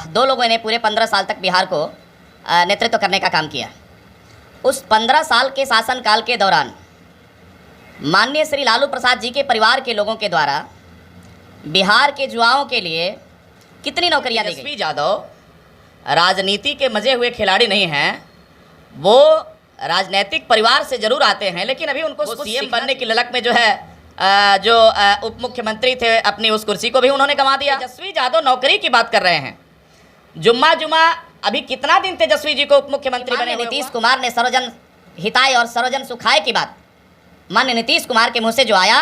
दो लोगों ने पूरे 15 साल तक बिहार को नेतृत्व करने का काम किया। उस 15 साल के शासनकाल के दौरान माननीय श्री लालू प्रसाद जी के परिवार के लोगों के द्वारा बिहार के युवाओं के लिए कितनी नौकरियां दी गई। तेजस्वी यादव राजनीति के मजे हुए खिलाड़ी नहीं हैं, वो राजनीतिक परिवार से जरूर आते हैं, लेकिन अभी उनको सीएम बनने की ललक में जो है जो उप मुख्यमंत्री थे अपनी उस कुर्सी को भी उन्होंने गंवा दिया। तेजस्वी यादव नौकरी की बात कर रहे हैं। जुम्मा अभी कितना दिन तेजस्वी जी को उप मुख्यमंत्री बने। नीतीश कुमार ने सर्वजन हिताय और सर्वजन सुखाय की बात माननीय नीतीश कुमार के मुंह से जो आया,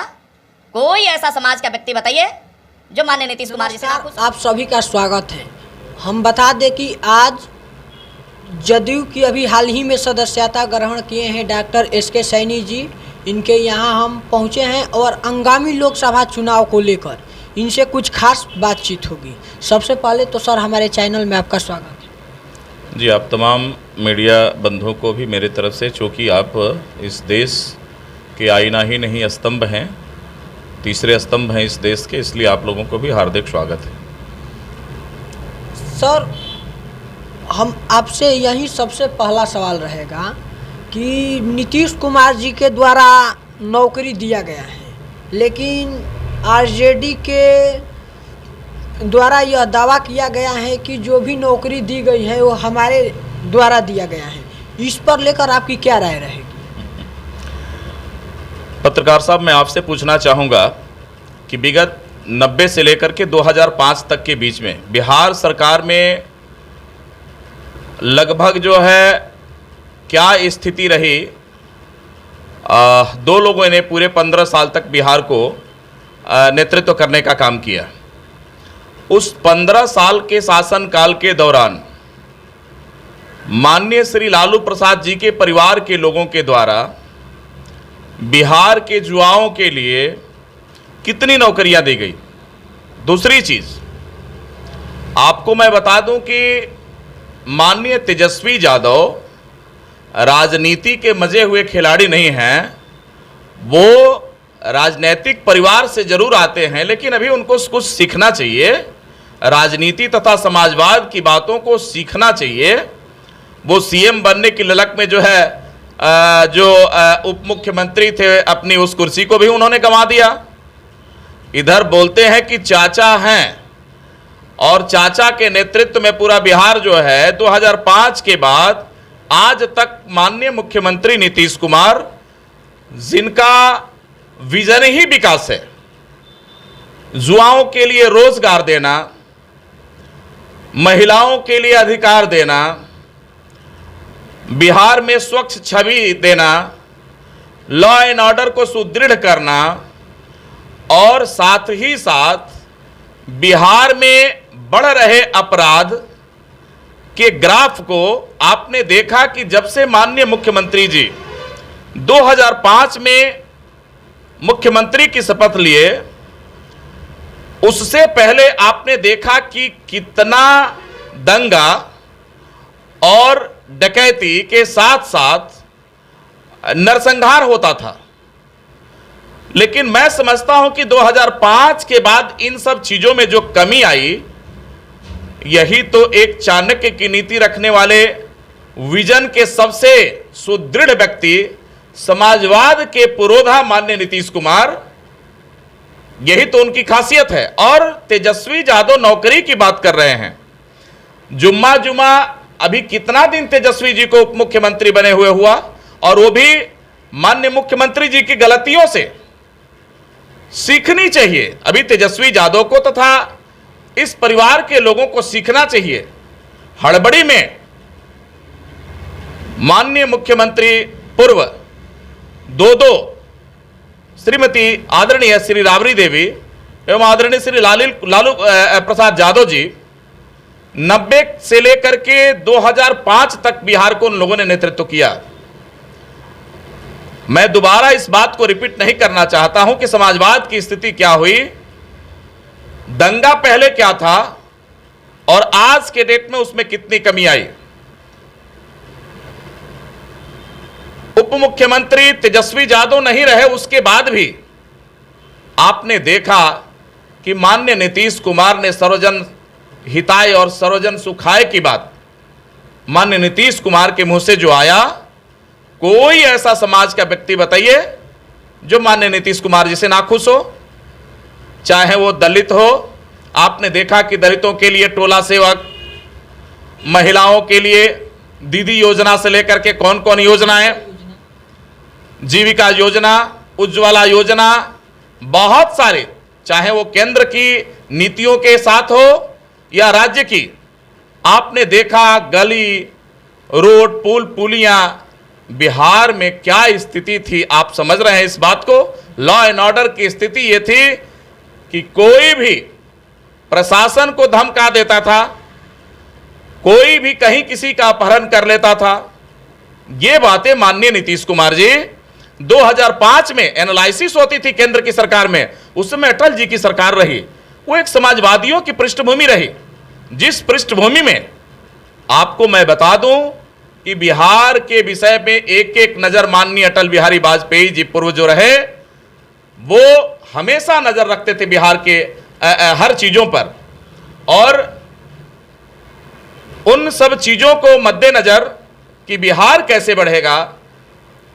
कोई ऐसा समाज का व्यक्ति बताइए जो माननीय नीतीश कुमार जी से आप सभी का स्वागत है। हम बता दें कि आज जदयू की अभी हाल ही में सदस्यता ग्रहण किए हैं डॉक्टर एसके सैनी जी। इनके यहाँ हम पहुँचे हैं और आगामी लोकसभा चुनाव को लेकर इनसे कुछ खास बातचीत होगी। सबसे पहले तो सर हमारे चैनल में आपका स्वागत है। जी, आप तमाम मीडिया बंधुओं को भी मेरे तरफ से, चूँकि आप इस देश के आईना ही नहीं स्तंभ हैं, तीसरे स्तंभ हैं इस देश के, इसलिए आप लोगों को भी हार्दिक स्वागत है। सर हम आपसे यही सबसे पहला सवाल रहेगा कि नीतीश कुमार जी के द्वारा नौकरी दिया गया है, लेकिन आरजेडी के द्वारा यह दावा किया गया है कि जो भी नौकरी दी गई है वो हमारे द्वारा दिया गया है। इस पर लेकर आपकी क्या राय रहेगी? पत्रकार साहब, मैं आपसे पूछना चाहूँगा कि विगत 90 से लेकर के 2005 तक के बीच में बिहार सरकार में लगभग जो है क्या स्थिति रही। दो लोगों ने पूरे 15 साल तक बिहार को नेतृत्व करने का काम किया। उस 15 साल के शासनकाल के दौरान माननीय श्री लालू प्रसाद जी के परिवार के लोगों के द्वारा बिहार के युवाओं के लिए कितनी नौकरियां दी गई। दूसरी चीज आपको मैं बता दूं कि माननीय तेजस्वी यादव राजनीति के मजे हुए खिलाड़ी नहीं हैं, वो राजनीतिक परिवार से जरूर आते हैं, लेकिन अभी उनको कुछ सीखना चाहिए। राजनीति तथा समाजवाद की बातों को सीखना चाहिए। वो सीएम बनने की ललक में जो है जो उप मुख्यमंत्री थे अपनी उस कुर्सी को भी उन्होंने गंवा दिया। इधर बोलते हैं कि चाचा हैं, और चाचा के नेतृत्व में पूरा बिहार जो है 2005 के बाद आज तक माननीय मुख्यमंत्री नीतीश कुमार, जिनका विजन ही विकास है, युवाओं के लिए रोजगार देना, महिलाओं के लिए अधिकार देना, बिहार में स्वच्छ छवि देना, लॉ एंड ऑर्डर को सुदृढ़ करना, और साथ ही साथ बिहार में बढ़ रहे अपराध के ग्राफ को आपने देखा कि जब से माननीय मुख्यमंत्री जी 2005 में मुख्यमंत्री की शपथ लिए, उससे पहले आपने देखा कि कितना दंगा और डकैती के साथ साथ नरसंहार होता था। लेकिन मैं समझता हूं कि 2005 के बाद इन सब चीजों में जो कमी आई, यही तो एक चाणक्य की नीति रखने वाले, विजन के सबसे सुदृढ़ व्यक्ति, समाजवाद के पुरोधा माननीय नीतीश कुमार, यही तो उनकी खासियत है। और तेजस्वी यादव नौकरी की बात कर रहे हैं। जुम्मा अभी कितना दिन तेजस्वी जी को उप मुख्यमंत्री बने हुए हुआ, और वो भी माननीय मुख्यमंत्री जी की गलतियों से। सीखनी चाहिए अभी तेजस्वी यादव को तथा इस परिवार के लोगों को सीखना चाहिए। हड़बड़ी में माननीय मुख्यमंत्री पूर्व दो श्रीमती आदरणीय श्री राबड़ी देवी एवं आदरणीय श्री लालू प्रसाद यादव जी 90 से लेकर के 2005 तक बिहार को उन लोगों ने नेतृत्व किया। मैं दोबारा इस बात को रिपीट नहीं करना चाहता हूं कि समाजवाद की स्थिति क्या हुई, दंगा पहले क्या था, और आज के डेट में उसमें कितनी कमी आई। उप मुख्यमंत्री तेजस्वी यादव नहीं रहे, उसके बाद भी आपने देखा कि माननीय नीतीश कुमार ने सर्वजन हिताय और सर्वजन सुखाय की बात माननीय नीतीश कुमार के मुंह से जो आया, कोई ऐसा समाज का व्यक्ति बताइए जो माननीय नीतीश कुमार जी से नाखुश हो, चाहे वो दलित हो। आपने देखा कि दलितों के लिए टोला सेवक, महिलाओं के लिए दीदी योजना से लेकर के कौन कौन योजनाएं, जीविका योजना, उज्ज्वला योजना, बहुत सारे, चाहे वो केंद्र की नीतियों के साथ हो या राज्य की। आपने देखा गली, रोड, पुल, पुलियां, बिहार में क्या स्थिति थी, आप समझ रहे हैं इस बात को। लॉ एंड ऑर्डर की स्थिति ये थी कि कोई भी प्रशासन को धमका देता था, कोई भी कहीं किसी का अपहरण कर लेता था। ये बातें माननीय नीतीश कुमार जी 2005 में एनालिसिस होती थी केंद्र की सरकार में, उस समय अटल जी की सरकार रही, वो एक समाजवादियों की पृष्ठभूमि रही, जिस पृष्ठभूमि में आपको मैं बता दूं कि बिहार के विषय में एक एक नजर माननीय अटल बिहारी वाजपेयी जी पूर्व जो रहे, वो हमेशा नजर रखते थे बिहार के हर चीजों पर, और उन सब चीजों को मद्देनजर कि बिहार कैसे बढ़ेगा,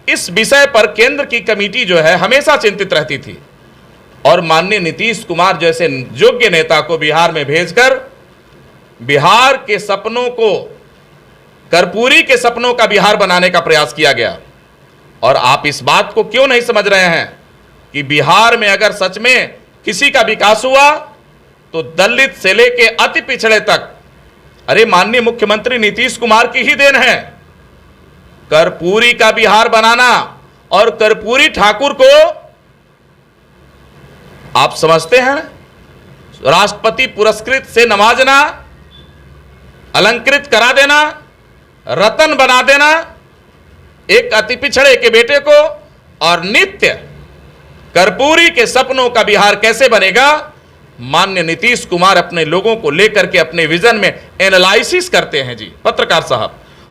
इस विषय पर केंद्र की कमेटी जो है हमेशा चिंतित रहती थी। और माननीय नीतीश कुमार जैसे योग्य नेता को बिहार में भेजकर बिहार के सपनों को, कर्पूरी के सपनों का बिहार बनाने का प्रयास किया गया। और आप इस बात को क्यों नहीं समझ रहे हैं कि बिहार में अगर सच में किसी का विकास हुआ तो दलित से लेके अति पिछड़े तक, अरे माननीय मुख्यमंत्री नीतीश कुमार की ही देन है कर्पूरी का बिहार बनाना। और कर्पूरी ठाकुर को आप समझते हैं, राष्ट्रपति पुरस्कृत से नवाजना, अलंकृत करा देना, रतन बना देना एक अति पिछड़े के बेटे को, और नित्य कर्पूरी के सपनों का बिहार कैसे बनेगा, माननीय नीतीश कुमार अपने लोगों को लेकर के अपने विजन में एनालिसिस करते हैं जी। पत्रकार साहब,